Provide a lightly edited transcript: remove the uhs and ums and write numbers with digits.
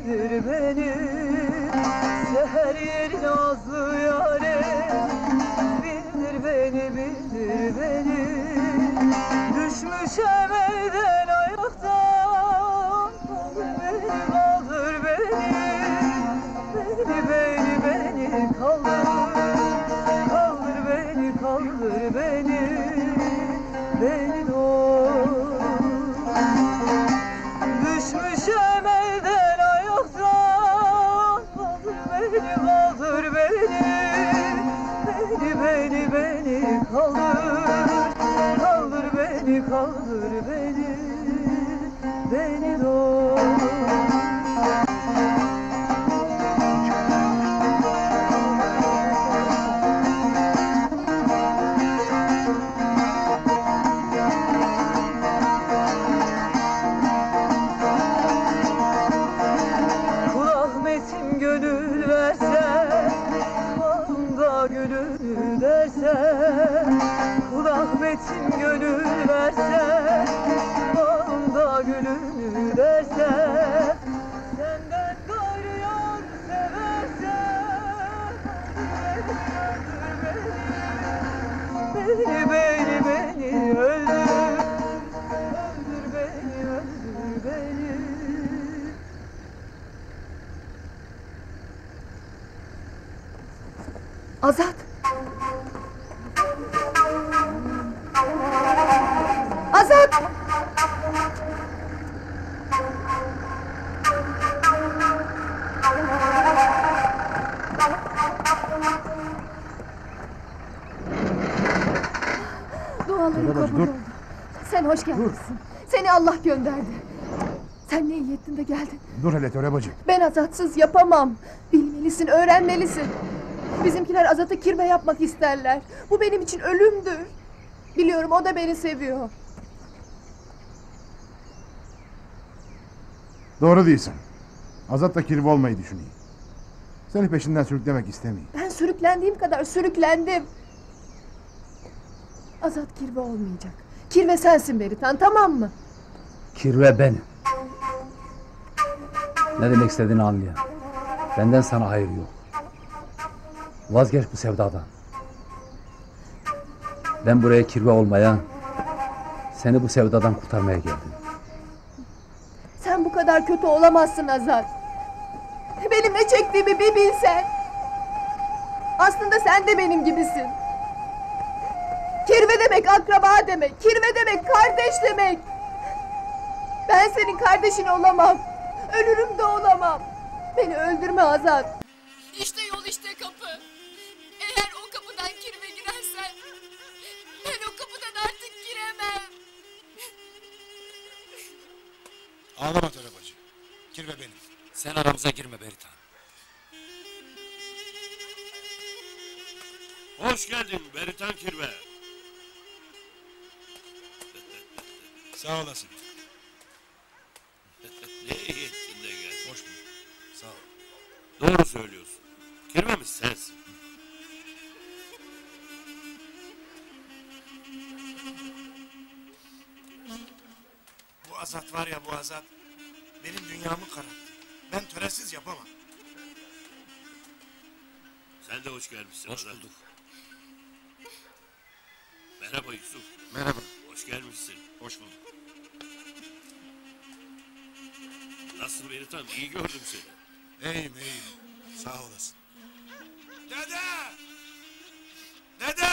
bilir beni. Seher yerin nazlı yâre bilir beni, bilir beni. Düşmüşem elden ayaktan, kaldır beni, beni kaldır, kaldır beni doğur. Düşmüşem elden ayaktan, kaldır beni kaldır beni doğur. Gönül verse, bağımda gönül derse. Kul Ahmet'in gönül verse, bağımda gönül derse. Senden gayrı yar severse, beni öldür, öldür beni. Azat! Azat! Dualarım kabul oldu. Sen hoş gelmişsin. Seni Allah gönderdi. Sen ne iyi ettin de geldin. Dur hele Töre bacı. Ben Azatsız yapamam. Bilmelisin, öğrenmelisin. Bizimkiler Azat'ı kirve yapmak isterler. Bu benim için ölümdür. Biliyorum, o da beni seviyor. Doğru değilsin. Azat da kirve olmayı düşünüyor. Seni peşinden sürüklemek istemiyor. Ben sürüklendiğim kadar sürüklendim. Azat kirve olmayacak. Kirve sensin Beritan, tamam mı? Kirve benim. Ne demek istediğini anlıyorum. Benden sana hayır yok. Vazgeç bu sevdadan. Ben buraya kirve olmaya, seni bu sevdadan kurtarmaya geldim. Sen bu kadar kötü olamazsın Azat. Benim ne çektiğimi bir bilsen. Aslında sen de benim gibisin. Kirve demek akraba demek. Kirve demek kardeş demek. Ben senin kardeşin olamam. Ölürüm de olamam. Beni öldürme Azat. İşte yol, işte kapı. Eğer o kapıdan kirve girersen, ben o kapıdan artık giremem. Ağlama Töre bacı. Kirve benim. Sen aramıza girme Beritan. Hoş geldin Beritan Kirve. Sağ olasın. Ne iyi ettin de geldin. Hoş bulduk. Sağ ol. Doğru söylüyorsun. Kirvemiz sensin. Bu Azat var ya, bu Azat benim dünyamı kararttı. Ben töresiz yapamam. Sen de hoş gelmişsin. Hoş Azat. bulduk. Merhaba Yusuf. Merhaba. Hoş gelmişsin. Hoş bulduk. Nasılsın Beritan? İyi gördüm seni. İyiyim. Sağ olasın. Dede! Dede!